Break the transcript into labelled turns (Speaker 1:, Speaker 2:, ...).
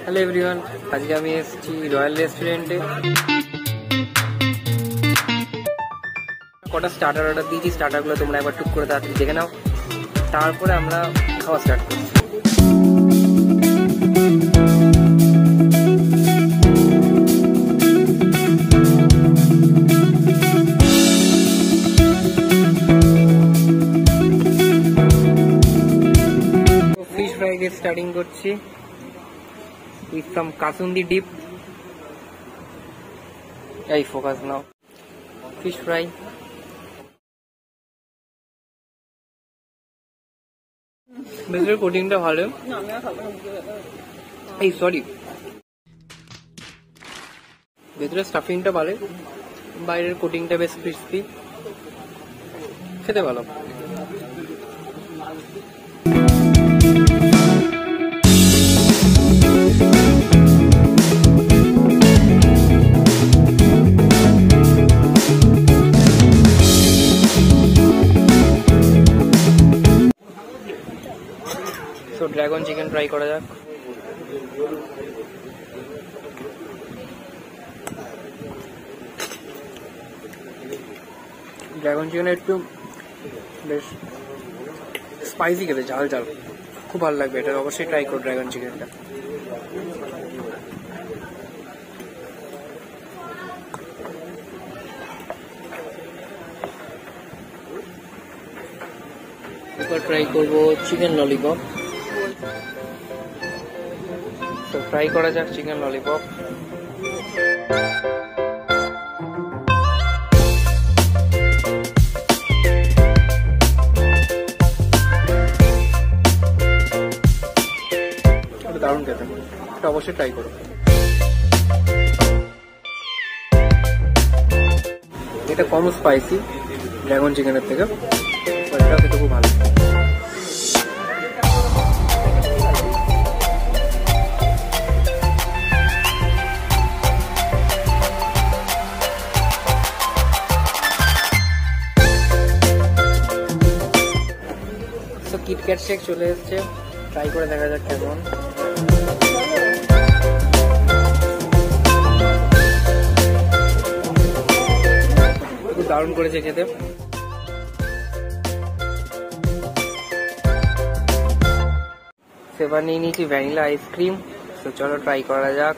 Speaker 1: Hello everyone, আজকে আমি এসেছি রয়্যাল রেস্টুরেন্টে। কটা স্টার্টার অর্ডার দিয়েছি, স্টার্টারগুলো তোমরা একবার টুক করে তাড়াতাড়ি দেখে নাও, তারপরে আমরা খাওয়া স্টার্ট করছি। ফিশ ফ্রাই দিয়ে স্টার্টিং করছি with some kasundi dip. Hey, focus now. Fish fry. ভেতরের কোটিংটা ভালো। এই সরি, ভেতরের স্টাফিংটা ভালো, বাইরের কোটিংটা বেশ ক্রিস্পি, খেতে ভালো। তো ড্রাগন চিকেন ট্রাই করা যাক। ড্রাগন চিকেন একটু বেশ স্পাইসি খেতে, ঝাল ঝাল, খুব ভালো লাগবে। এটা অবশ্যই ট্রাই করো ড্রাগন চিকেনটা। এবার ট্রাই করবো চিকেন ললিপপ। তো ট্রাই করা যাক চিকেন ললিপপ। দারুণ খেতে, এটা অবশ্যই ট্রাই করো। এটা কম স্পাইসি ড্রাগন চিকেনের থেকে, এটাও খেতে খুব ভালো। কিটক্যাট শেক চলে এসছে, ট্রাই করে দেখা যাক কেমন। খুব দারুণ করেছে খেতে। সেবার নিয়ে নিয়েছি ভ্যানিলা আইসক্রিম। তো চলো ট্রাই করা যাক।